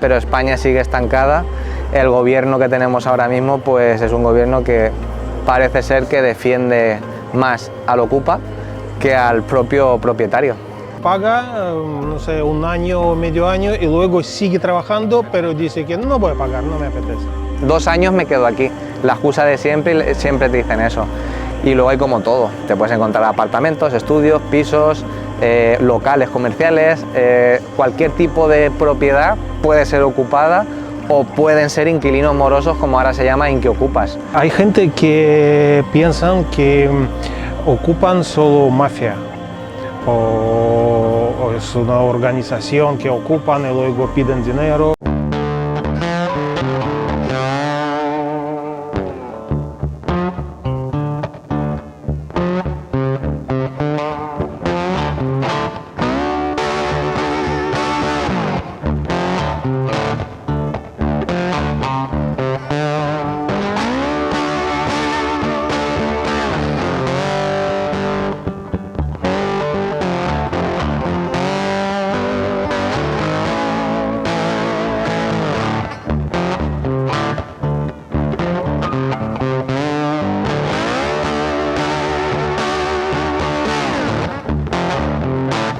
pero España sigue estancada. El gobierno que tenemos ahora mismo pues es un gobierno que parece ser que defiende más al ocupa que al propio propietario. Paga, no sé, un año o medio año y luego sigue trabajando, pero dice que no voy a pagar, no me apetece. 2 años me quedo aquí, la excusa de siempre, siempre te dicen eso. Y luego hay como todo, te puedes encontrar apartamentos, estudios, pisos, locales comerciales, cualquier tipo de propiedad puede ser ocupada o pueden ser inquilinos morosos, como ahora se llama inquiocupas. Hay gente que piensan que ocupan solo mafia o es una organización que ocupan y luego piden dinero.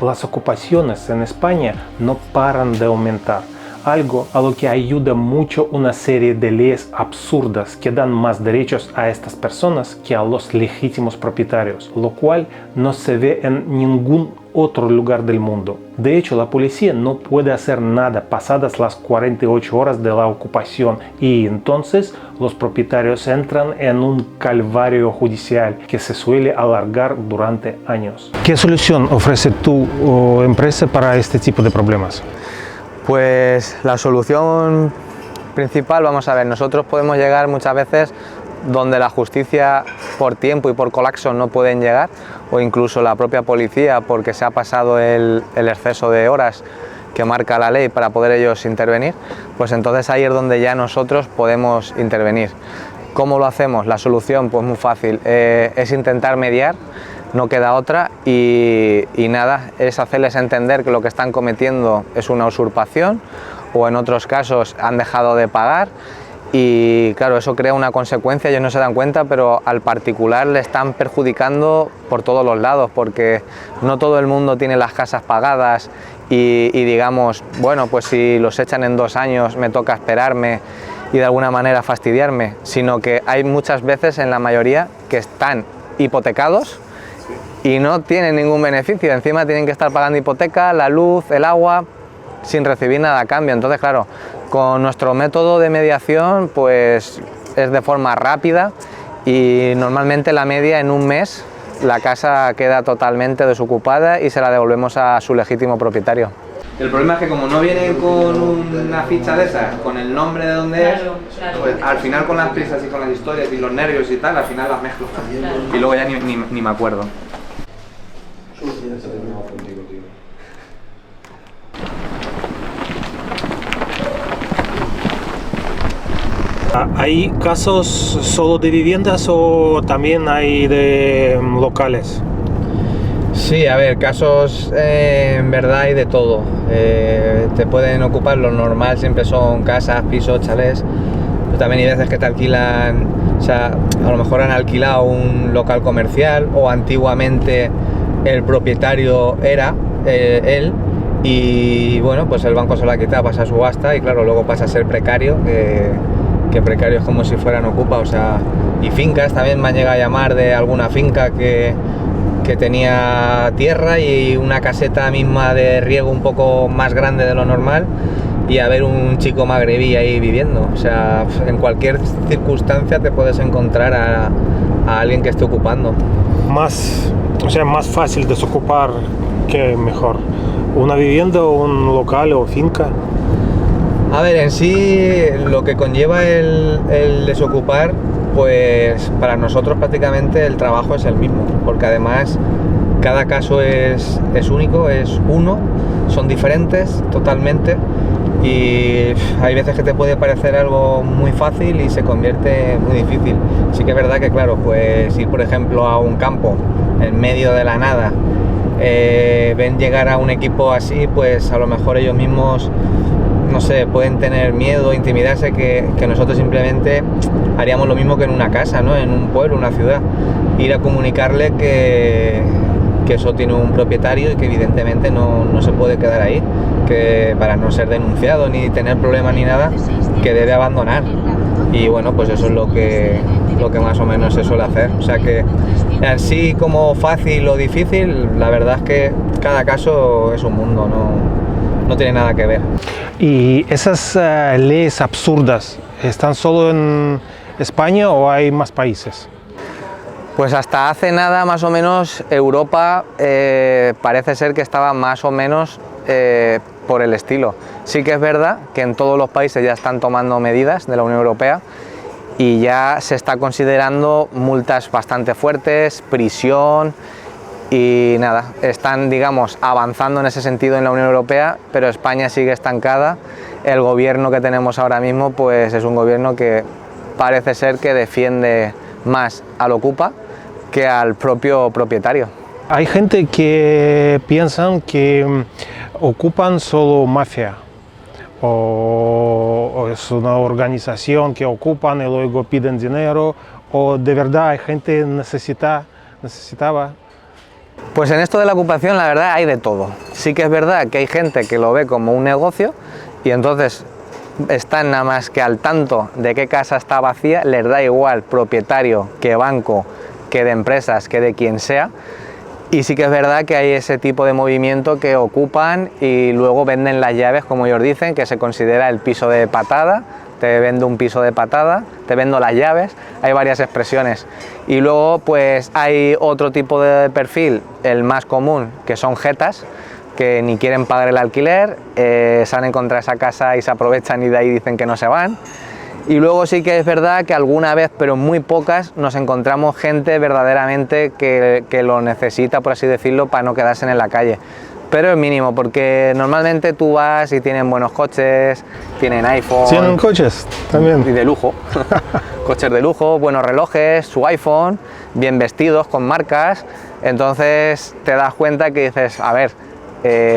Las ocupaciones en España no paran de aumentar, algo a lo que ayuda mucho una serie de leyes absurdas que dan más derechos a estas personas que a los legítimos propietarios, lo cual no se ve en ningún otro lugar del mundo. De hecho, la policía no puede hacer nada pasadas las 48 horas de la ocupación y entonces los propietarios entran en un calvario judicial que se suele alargar durante años. ¿Qué solución ofrece tu empresa para este tipo de problemas? Pues la solución principal, vamos a ver, nosotros podemos llegar muchas veces donde la justicia por tiempo y por colapso no pueden llegar, o incluso la propia policía porque se ha pasado el exceso de horas que marca la ley para poder ellos intervenir, pues entonces ahí es donde ya nosotros podemos intervenir. ¿Cómo lo hacemos? La solución pues muy fácil, es intentar mediar, no queda otra, y nada, es hacerles entender que lo que están cometiendo es una usurpación o en otros casos han dejado de pagar. Y claro, eso crea una consecuencia, ellos no se dan cuenta, pero al particular le están perjudicando por todos los lados, porque no todo el mundo tiene las casas pagadas y digamos, bueno, pues si los echan en 2 años me toca esperarme y de alguna manera fastidiarme, sino que hay muchas veces, en la mayoría, que están hipotecados y no tienen ningún beneficio, encima tienen que estar pagando hipoteca, la luz, el agua, sin recibir nada a cambio. Entonces, claro, con nuestro método de mediación pues es de forma rápida y normalmente la media en un mes la casa queda totalmente desocupada y se la devolvemos a su legítimo propietario. El problema es que como no vienen con una ficha de esas, con el nombre de dónde es, pues al final con las prisas y con las historias y los nervios y tal, al final las mezclo y luego ya ni me acuerdo. ¿Hay casos solo de viviendas o también hay de locales? Sí, a ver, casos en verdad hay de todo. Te pueden ocupar, lo normal siempre son casas, pisos, chalés. Pero también hay veces que te alquilan, o sea, a lo mejor han alquilado un local comercial o antiguamente el propietario era él y bueno, pues el banco se lo ha quitado, pasa a subasta y claro, luego pasa a ser precario, que precario es como si fueran ocupa, o sea, y fincas también me han llegado a llamar de alguna finca que tenía tierra y una caseta misma de riego un poco más grande de lo normal y a ver un chico magrebí ahí viviendo, o sea, en cualquier circunstancia te puedes encontrar a alguien que esté ocupando. Más fácil desocupar que mejor, una vivienda o un local o finca. A ver, en sí lo que conlleva el desocupar, pues para nosotros prácticamente el trabajo es el mismo, porque además cada caso es único, es uno, son diferentes totalmente y hay veces que te puede parecer algo muy fácil y se convierte en muy difícil. Sí que es verdad que claro, pues ir por ejemplo a un campo en medio de la nada, ven llegar a un equipo así, pues a lo mejor ellos mismos no sé, pueden tener miedo, intimidarse, que nosotros simplemente haríamos lo mismo que en una casa, ¿no? En un pueblo, una ciudad. Ir a comunicarle que eso tiene un propietario y que evidentemente no se puede quedar ahí, que para no ser denunciado ni tener problemas ni nada, que debe abandonar. Y bueno, pues eso es lo que más o menos se suele hacer. O sea que así como fácil o difícil, la verdad es que cada caso es un mundo, no tiene nada que ver. ¿Y esas leyes absurdas están solo en España o hay más países? Pues hasta hace nada, más o menos, Europa parece ser que estaba más o menos por el estilo. Sí que es verdad que en todos los países ya están tomando medidas de la Unión Europea y ya se está considerando multas bastante fuertes, prisión y nada, están, digamos, avanzando en ese sentido en la Unión Europea, pero España sigue estancada. El gobierno que tenemos ahora mismo pues es un gobierno que parece ser que defiende más al ocupa que al propio propietario. Hay gente que piensan que ocupan solo mafia o es una organización que ocupan y luego piden dinero, o de verdad hay gente necesitaba. Pues en esto de la ocupación la verdad hay de todo. Sí que es verdad que hay gente que lo ve como un negocio y entonces están nada más que al tanto de qué casa está vacía, les da igual propietario que banco, que de empresas, que de quien sea. Y sí que es verdad que hay ese tipo de movimiento que ocupan y luego venden las llaves, como ellos dicen, que se considera el piso de patada. Te vendo un piso de patada, te vendo las llaves, hay varias expresiones. Y luego pues hay otro tipo de perfil, el más común, que son jetas, que ni quieren pagar el alquiler, salen contra esa casa y se aprovechan y de ahí dicen que no se van. Y luego sí que es verdad que alguna vez, pero muy pocas, nos encontramos gente verdaderamente que lo necesita, por así decirlo, para no quedarse en la calle. Pero es mínimo, porque normalmente tú vas y tienen buenos coches, tienen iPhone... ¿Tienen coches también? Y de lujo. Coches de lujo, buenos relojes, su iPhone, bien vestidos, con marcas. Entonces te das cuenta que dices, a ver,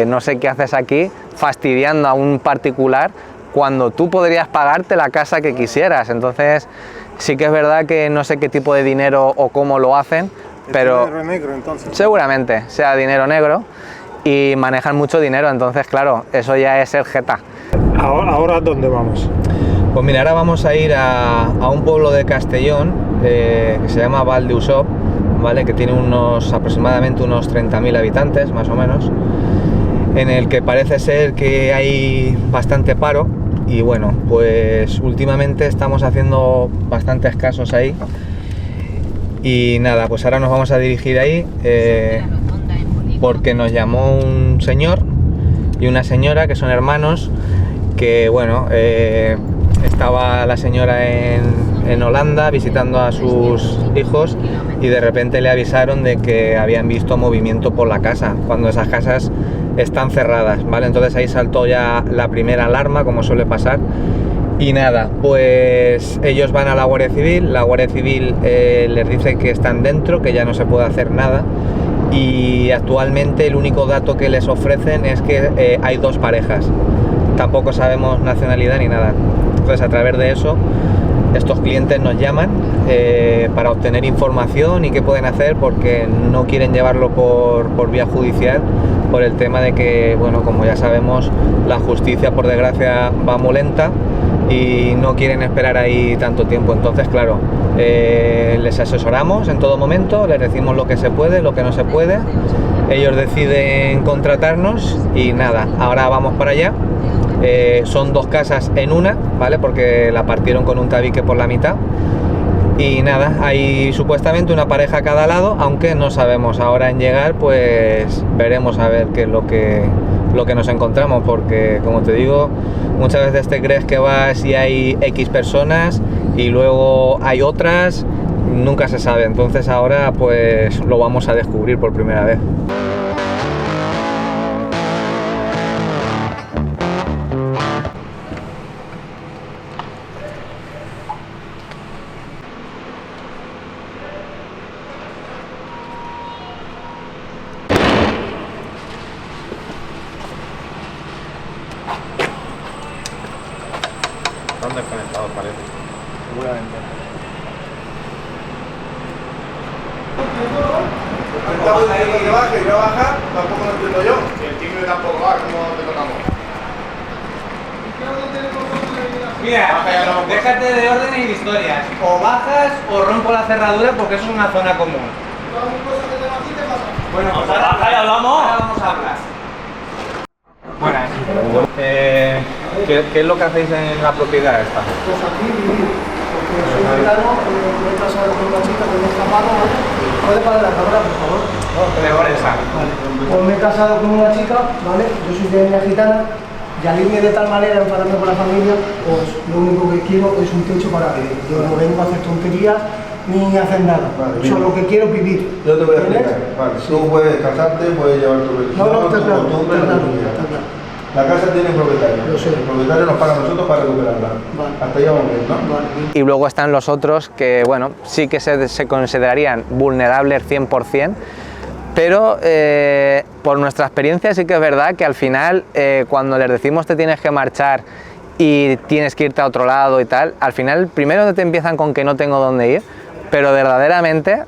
no sé qué haces aquí fastidiando a un particular cuando tú podrías pagarte la casa que quisieras. Entonces sí que es verdad que no sé qué tipo de dinero o cómo lo hacen, pero dinero negro, entonces. Seguramente sea dinero negro y manejan mucho dinero, entonces claro, eso ya es ser jeta. ¿Ahora dónde vamos? Pues mira, ahora vamos a ir a un pueblo de Castellón que se llama Val d'Usop, ¿vale? Que tiene aproximadamente unos 30.000 habitantes, más o menos, en el que parece ser que hay bastante paro. Y bueno, pues últimamente estamos haciendo bastantes casos ahí y nada, pues ahora nos vamos a dirigir ahí porque nos llamó un señor y una señora que son hermanos, que bueno, estaba la señora en Holanda visitando a sus hijos y de repente le avisaron de que habían visto movimiento por la casa, cuando esas casas están cerradas, ¿vale? Entonces ahí saltó ya la primera alarma, como suele pasar. Y nada, pues ellos van a la Guardia Civil, la Guardia Civil les dice que están dentro, que ya no se puede hacer nada, y actualmente el único dato que les ofrecen es que hay dos parejas, tampoco sabemos nacionalidad ni nada. Entonces a través de eso estos clientes nos llaman para obtener información y qué pueden hacer, porque no quieren llevarlo por vía judicial, por el tema de que, bueno, como ya sabemos, la justicia por desgracia va muy lenta y no quieren esperar ahí tanto tiempo. Entonces claro, les asesoramos en todo momento, les decimos lo que se puede, lo que no se puede, ellos deciden contratarnos y nada, ahora vamos para allá. Son dos casas en una, ¿vale? Porque la partieron con un tabique por la mitad. Y nada, hay supuestamente una pareja a cada lado, aunque no sabemos. Ahora en llegar pues veremos a ver qué es lo que nos encontramos, porque como te digo, muchas veces te crees que vas y hay X personas y luego hay otras, nunca se sabe. Entonces ahora pues lo vamos a descubrir por primera vez. desconectados, parece. Seguramente. Estamos diciendo que baje y no baja, tampoco lo entiendo yo. Y el timbre tampoco va, ¿cómo te tocamos? Mira, déjate de órdenes y de historias. O bajas o rompo la cerradura porque eso es una zona común. Bueno, pues ahora baja y hablamos. Ahora vamos a hablar. Buenas. ¿Qué es lo que hacéis en la propiedad esta? Pues aquí vivir, porque soy gitano, me he casado con una chica que me he escapado, ¿vale? ¿Puede parar la cámara, por favor? Mejor esa. Vale. Pues me he casado con una chica, ¿vale? Yo soy de etnia gitana, y al irme de tal manera, enfadarme con la familia, pues lo único que quiero es un techo para vivir. Yo no vengo a hacer tonterías ni a hacer nada, solo que quiero vivir. Yo te voy a explicar. Vale, tú puedes casarte, puedes llevar tu religión, está tu claro, costumbre, está lo que claro, tú quieras. está claro. La casa tiene propietario. Lo sé. El propietario nos paga a nosotros para recuperarla. Vale. Hasta ahí vamos bien, ¿no? Vale. Y luego están los otros que, bueno, sí que se considerarían vulnerables 100%, pero por nuestra experiencia sí que es verdad que al final cuando les decimos te tienes que marchar y tienes que irte a otro lado y tal, al final primero te empiezan con que no tengo dónde ir, pero verdaderamente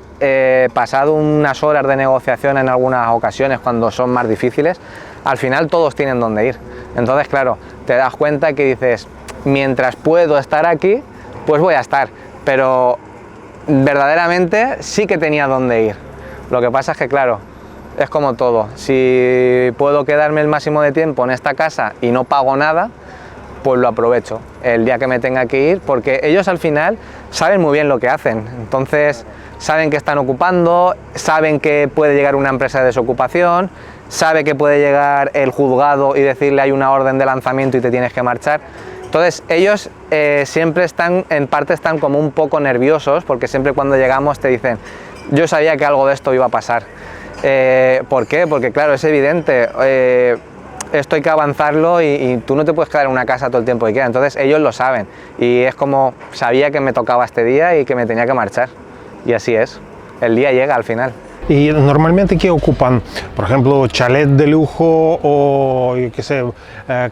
pasado unas horas de negociación en algunas ocasiones cuando son más difíciles, al final todos tienen dónde ir. Entonces claro, te das cuenta que dices, mientras puedo estar aquí, pues voy a estar, pero verdaderamente sí que tenía dónde ir. Lo que pasa es que claro, es como todo, si puedo quedarme el máximo de tiempo en esta casa y no pago nada, pues lo aprovecho el día que me tenga que ir, porque ellos al final saben muy bien lo que hacen, entonces saben que están ocupando, saben que puede llegar una empresa de desocupación, sabe que puede llegar el juzgado y decirle hay una orden de lanzamiento y te tienes que marchar. Entonces ellos siempre están, en parte están como un poco nerviosos, porque siempre cuando llegamos te dicen, yo sabía que algo de esto iba a pasar. ¿Por qué? Porque claro, es evidente, esto hay que avanzarlo y tú no te puedes quedar en una casa todo el tiempo que quieras, entonces ellos lo saben y es como, sabía que me tocaba este día y que me tenía que marchar y así es, el día llega al final. ¿Y normalmente qué ocupan? Por ejemplo, chalet de lujo o, yo qué sé,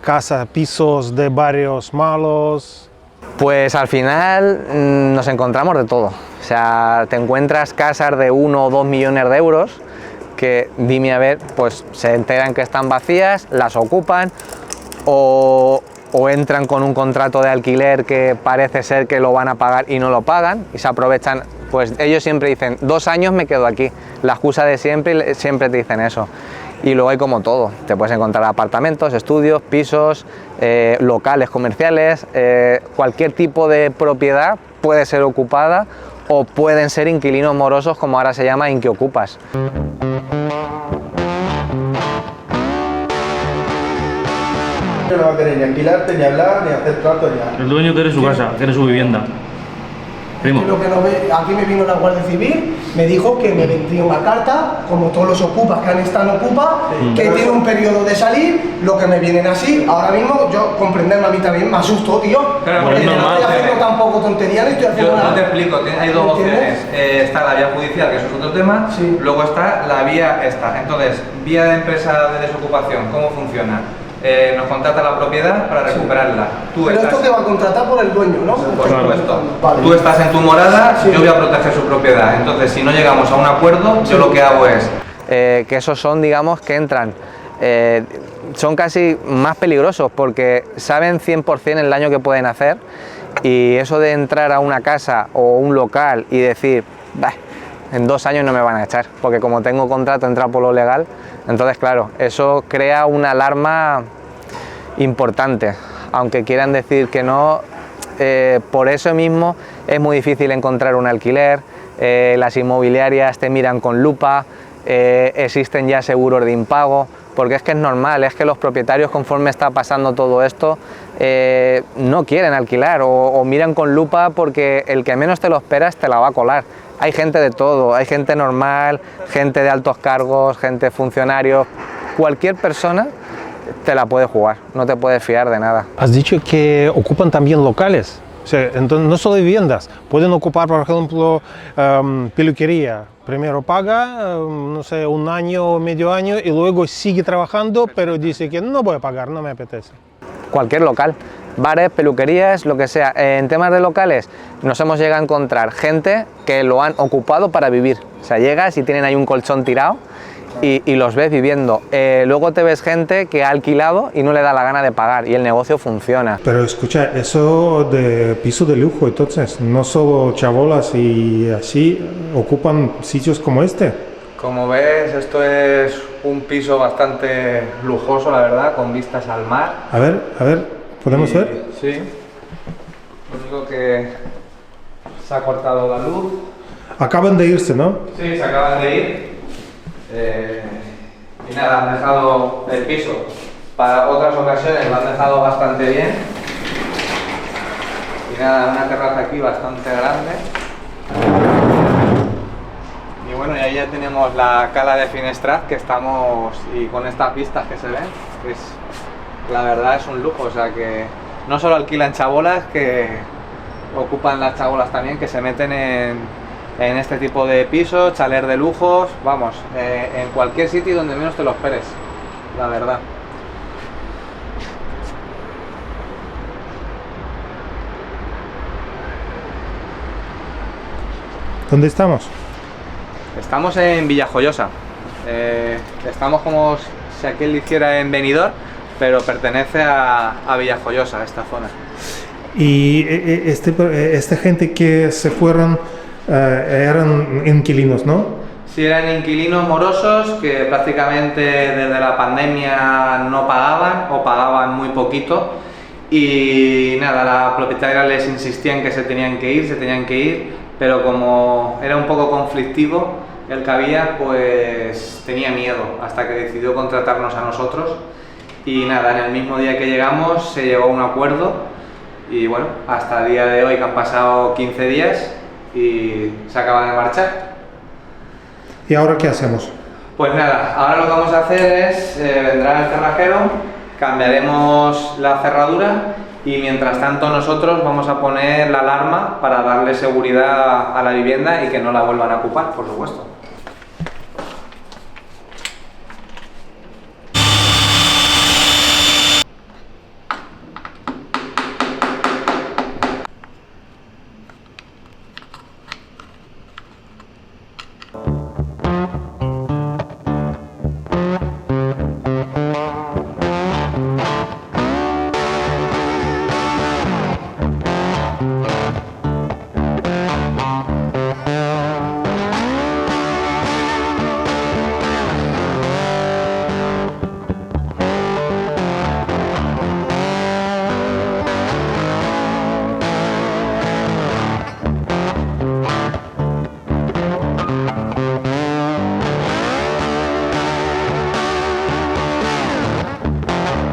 casa, pisos de barrios malos. Pues al final nos encontramos de todo, o sea, te encuentras casas de 1 o 2 millones de euros que, dime a ver, pues se enteran que están vacías, las ocupan o entran con un contrato de alquiler que parece ser que lo van a pagar y no lo pagan y se aprovechan, pues ellos siempre dicen 2 años me quedo aquí, la excusa de siempre, siempre te dicen eso. Y luego hay como todo, te puedes encontrar apartamentos, estudios, pisos, locales comerciales, cualquier tipo de propiedad puede ser ocupada o pueden ser inquilinos morosos, como ahora se llama inquiocupas. No va a querer ni alquilarte, ni hablar, ni hacer trato, ni nada. El dueño quiere su casa, quiere su vivienda. Primo. Lo que no ve, aquí me vino la Guardia Civil, me dijo que me vendría una carta, como todos los ocupas que han estado en ocupa, que tiene un periodo de salir, lo que me vienen así. Ahora mismo, yo comprenderme a mí también, me asusto, tío. Claro, porque es no normal, estoy haciendo tampoco tonterías, ni estoy haciendo Yo nada. te explico, hay dos opciones. Está la vía judicial, que eso es otro tema, Sí. luego está la vía esta. Entonces, vía de empresa de desocupación, ¿cómo funciona? Nos contrata la propiedad para recuperarla. Tú Pero estás, esto te va a contratar por el dueño, ¿no? por supuesto, Vale. tú estás en tu morada, Sí. yo voy a proteger su propiedad. Entonces, si no llegamos a un acuerdo, yo lo que hago es que esos son, digamos, que entran, son casi más peligrosos porque saben 100% el daño que pueden hacer y eso de entrar a una casa o un local y decir, bah, en 2 años no me van a echar, porque como tengo contrato, entra por lo legal, entonces claro, eso crea una alarma importante, aunque quieran decir que no, por eso mismo es muy difícil encontrar un alquiler, las inmobiliarias te miran con lupa, existen ya seguros de impago, porque es que es normal, es que los propietarios conforme está pasando todo esto no quieren alquilar o miran con lupa porque el que menos te lo esperas te la va a colar. Hay gente de todo, hay gente normal, gente de altos cargos, gente funcionarios, cualquier persona te la puede jugar, no te puedes fiar de nada. Has dicho que ocupan también locales, o sea, entonces no solo viviendas, pueden ocupar, por ejemplo, peluquería. Primero paga, no sé, 1 año o medio año y luego sigue trabajando, pero dice que no voy a pagar, no me apetece. Cualquier local. bares, peluquerías, lo que sea. En temas de locales nos hemos llegado a encontrar gente que lo han ocupado para vivir. O sea, llegas y tienen ahí un colchón tirado y los ves viviendo. Luego te ves gente que ha alquilado y no le da la gana de pagar y el negocio funciona. Pero escucha, eso de piso de lujo, entonces, no solo chabolas y así ocupan sitios como este. Como ves, esto es un piso bastante lujoso, la verdad, con vistas al mar. A ver, ¿podemos ver? Sí. Lo único que se ha cortado la luz. Acaban de irse, ¿no? Sí, se acaban de ir. Y nada, han dejado el piso para otras ocasiones, lo han dejado bastante bien. Y nada, una terraza aquí bastante grande. Y bueno, y ahí ya tenemos la cala de Finestrat que estamos, y con estas vistas que se ven, pues la verdad es un lujo. O sea que no solo alquilan chabolas, que ocupan las chabolas también, que se meten en este tipo de pisos, chaler de lujos, vamos, en cualquier sitio donde menos te lo esperes, la verdad. ¿Dónde estamos? Estamos en Villajoyosa. Estamos como si aquel lo hiciera en Benidorm, pero pertenece a Villajoyosa, esta zona. Y esta gente que se fueron eran inquilinos, ¿no? Sí, eran inquilinos morosos que prácticamente desde la pandemia no pagaban o pagaban muy poquito, y nada, la propietaria les insistía en que se tenían que ir, pero como era un poco conflictivo el que había, pues tenía miedo hasta que decidió contratarnos a nosotros. Y nada, en el mismo día que llegamos se llegó a un acuerdo y bueno, hasta el día de hoy, que han pasado 15 días y se acaban de marchar. ¿Y ahora qué hacemos? Pues nada, ahora lo que vamos a hacer es, vendrá el cerrajero, cambiaremos la cerradura y mientras tanto nosotros vamos a poner la alarma para darle seguridad a la vivienda y que no la vuelvan a ocupar, por supuesto.